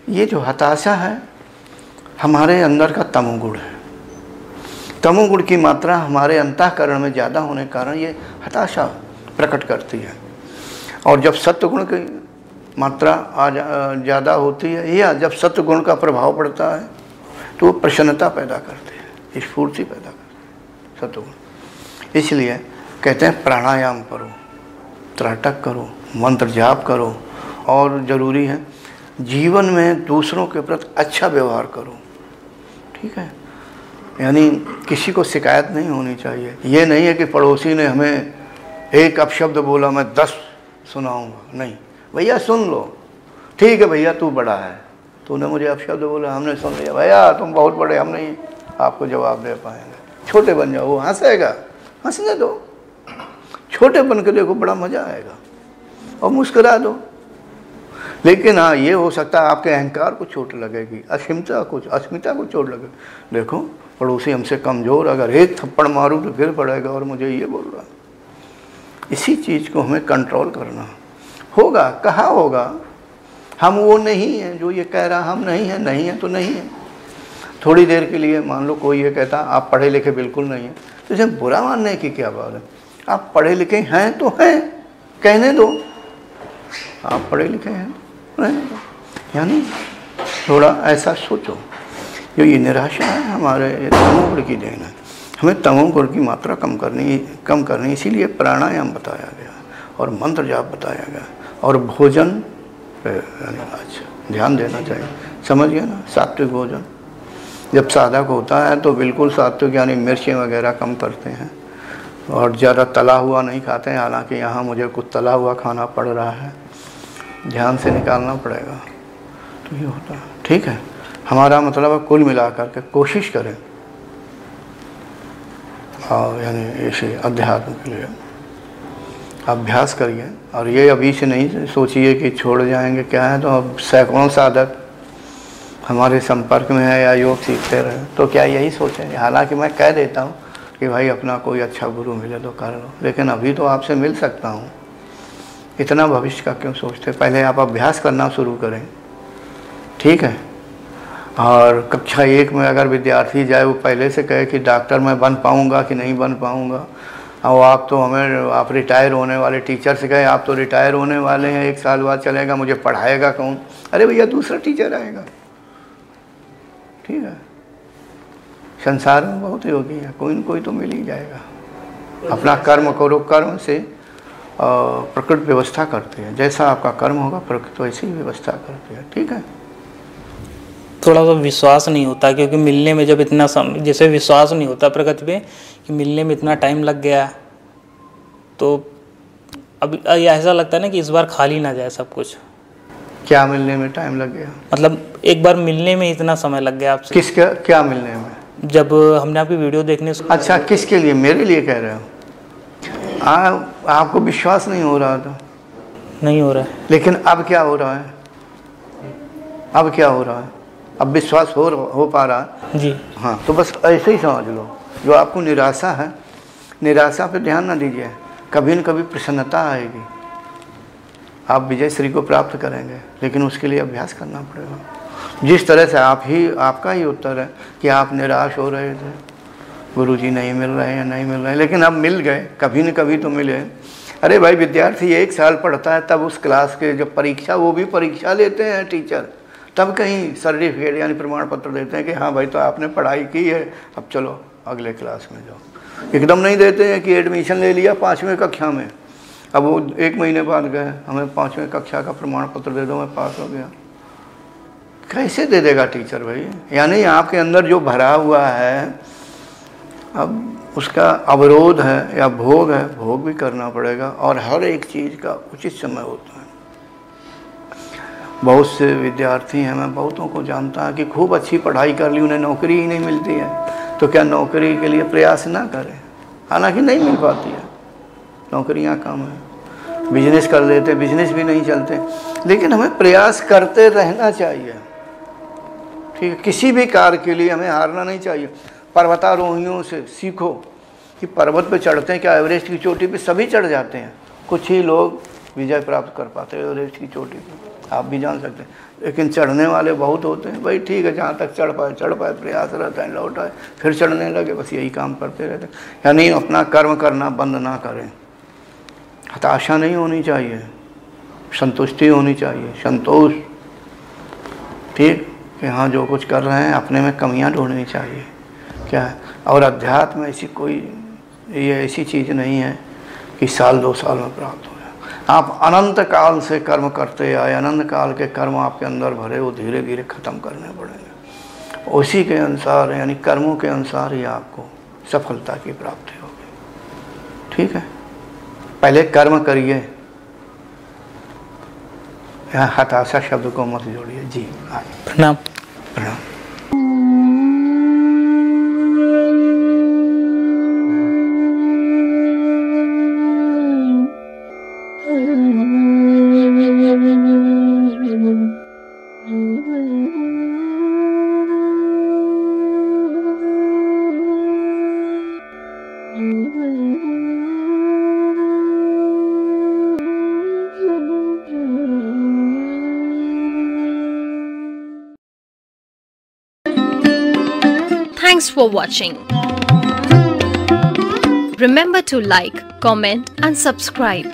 ये जो हताशा है हमारे अंदर का तमोगुण है। तमोगुण की मात्रा हमारे अंतःकरण में ज़्यादा होने के कारण ये हताशा प्रकट करती है। और जब सत्वगुण की मात्रा ज़्यादा होती है या जब सत्वगुण का प्रभाव पड़ता है तो वो प्रसन्नता पैदा करती है, स्फूर्ति पैदा करती है सत्वगुण। इसलिए कहते हैं प्राणायाम करो, त्राटक करो, मंत्र जाप करो, और ज़रूरी है जीवन में दूसरों के प्रति अच्छा व्यवहार करो। ठीक है, यानी किसी को शिकायत नहीं होनी चाहिए। ये नहीं है कि पड़ोसी ने हमें एक अपशब्द बोला मैं 10 सुनाऊंगा, नहीं भैया सुन लो, ठीक है भैया तू बड़ा है, तूने मुझे अपशब्द बोला, हमने सुन लिया, भैया तुम बहुत बड़े, हम नहीं आपको जवाब दे पाएंगे, छोटे बन जाओ। वो हंसेगा, हंसने दो, छोटे बन के देखो, बड़ा मज़ा आएगा, और मुस्कुरा दो। लेकिन हाँ ये हो सकता है आपके अहंकार को चोट लगेगी, अस्मिता को चोट लगे। देखो पड़ोसी हमसे कमज़ोर, अगर एक थप्पड़ मारूँ तो गिर पड़ेगा और मुझे ये बोल रहा। इसी चीज़ को हमें कंट्रोल करना होगा। कहाँ होगा, हम वो नहीं हैं जो ये कह रहा, हम नहीं हैं, नहीं है तो नहीं है। थोड़ी देर के लिए मान लो कोई ये कहता आप पढ़े लिखे बिल्कुल नहीं हैं, तो इसे बुरा मानने की क्या बात है। आप पढ़े लिखे हैं तो हैं, कहने दो आप पढ़े लिखे हैं, यानी थोड़ा ऐसा सोचो। जो ये निराशा है हमारे तमोगुण की देन है। हमें तमोगुण की मात्रा कम करनी, इसीलिए प्राणायाम बताया गया और मंत्र जाप बताया गया, और भोजन अच्छा ध्यान देना चाहिए। समझ गए ना, सात्विक भोजन जब साधक होता है तो बिल्कुल सात्विक, यानी मिर्चें वगैरह कम करते हैं और ज़्यादा तला हुआ नहीं खाते हैं। हालांकि यहाँ मुझे कुछ तला हुआ खाना पड़ रहा है, ध्यान से निकालना पड़ेगा, तो ये होता है। ठीक है, हमारा मतलब है कुल मिलाकर के कोशिश करें और यानी इसे अध्यात्म के लिए अभ्यास करिए। और ये अभी से नहीं सोचिए कि छोड़ जाएंगे, क्या है, तो अब सैकड़ों साधक हमारे संपर्क में है या योग सीखते रहे, तो क्या यही सोचेंगे। हालांकि मैं कह देता हूँ कि भाई अपना कोई अच्छा गुरु मिले तो कर लो, लेकिन अभी तो आपसे मिल सकता हूँ, इतना भविष्य का क्यों सोचते। पहले आप अभ्यास करना शुरू करें। ठीक है, और कक्षा 1 में अगर विद्यार्थी जाए वो पहले से कहे कि डॉक्टर मैं बन पाऊँगा कि नहीं बन पाऊँगा, और आप रिटायर होने वाले टीचर से कहे आप तो रिटायर होने वाले हैं, 1 साल बाद चलेगा, मुझे पढ़ाएगा कौन। अरे भैया दूसरा टीचर आएगा। ठीक है, संसार में बहुत योगी है, कोई न कोई तो मिल ही जाएगा। अपना कर्म करो, कर्म से प्रकृति व्यवस्था करती है। जैसा आपका कर्म होगा प्रकृति वैसी ही व्यवस्था करती है। ठीक है, थोड़ा सा विश्वास नहीं होता, क्योंकि मिलने में जब इतना जैसे विश्वास नहीं होता प्रकृति पे कि मिलने में इतना टाइम लग गया, तो अब ऐसा लगता है ना कि इस बार खाली ना जाए सब कुछ। क्या मिलने में टाइम लग गया, मतलब एक बार मिलने में इतना समय लग गया आपसे। किसका, क्या मिलने में? जब हमने आपकी वीडियो देखने से। अच्छा, किसके लिए? मेरे लिए कह रहे हो? आपको विश्वास नहीं हो रहा था? नहीं हो रहा है। लेकिन अब क्या हो रहा है? अब क्या हो रहा है? अब विश्वास हो पा रहा है जी। हाँ, तो बस ऐसे ही समझ लो। जो आपको निराशा है, निराशा पे ध्यान ना दीजिए, कभी न कभी प्रसन्नता आएगी, आप विजय श्री को प्राप्त करेंगे। लेकिन उसके लिए अभ्यास करना पड़ेगा। जिस तरह से आपका ही उत्तर है कि आप निराश हो रहे थे, गुरुजी नहीं मिल रहे हैं, नहीं मिल रहे हैं, लेकिन अब मिल गए, कभी न कभी तो मिले। अरे भाई, विद्यार्थी 1 साल पढ़ता है, तब उस क्लास के जब परीक्षा, वो भी परीक्षा लेते हैं टीचर, तब कहीं सर्टिफिकेट यानी प्रमाण पत्र देते हैं कि हाँ भाई तो आपने पढ़ाई की है, अब चलो अगले क्लास में जाओ। एकदम नहीं देते हैं कि एडमिशन ले लिया 5वीं कक्षा में, अब वो 1 महीने बाद गए, हमें 5वीं कक्षा का प्रमाण पत्र दे दो, मैं पास हो गया। कैसे दे देगा टीचर भाई? यानी आपके अंदर जो भरा हुआ है, अब उसका अवरोध है या भोग है, भोग भी करना पड़ेगा। और हर एक चीज़ का उचित समय होता है। बहुत से विद्यार्थी हैं, मैं बहुतों को जानता है कि खूब अच्छी पढ़ाई कर ली, उन्हें नौकरी ही नहीं मिलती है, तो क्या नौकरी के लिए प्रयास ना करें? हालांकि नहीं मिल पाती है, नौकरियां कम हैं। बिजनेस कर देते, बिजनेस भी नहीं चलते। लेकिन हमें प्रयास करते रहना चाहिए, ठीक है। किसी भी कार्य के लिए हमें हारना नहीं चाहिए। पर्वतारोहियों से सीखो कि पर्वत पे चढ़ते हैं क्या, एवरेस्ट की चोटी पे सभी चढ़ जाते हैं, कुछ ही लोग विजय प्राप्त कर पाते हैं एवरेस्ट की चोटी पे, आप भी जान सकते हैं। लेकिन चढ़ने वाले बहुत होते हैं। भाई ठीक है, जहाँ तक चढ़ पाए, प्रयास रहता है, लौट आए, फिर चढ़ने लगे, बस यही काम करते रहते हैं। यानी अपना कर्म करना बंद ना करें, हताशा नहीं होनी चाहिए, संतुष्टि होनी चाहिए, संतोष, ठीक, कि हाँ जो कुछ कर रहे हैं अपने में कमियां ढूंढनी चाहिए, क्या है। और अध्यात्म ऐसी कोई ये ऐसी चीज़ नहीं है कि साल 2 साल में प्राप्त हो जाए। आप अनंत काल से कर्म करते आए, अनंत काल के कर्म आपके अंदर भरे, वो धीरे धीरे ख़त्म करने पड़ेंगे। उसी के अनुसार, यानी कर्मों के अनुसार ही आपको सफलता की प्राप्ति होगी, ठीक है। पहले कर्म करिए, यहाँ हताशा शब्द को मत जोड़िए। जी प्रणाम। प्रणाम। Thanks for watching. Remember to like, comment and subscribe.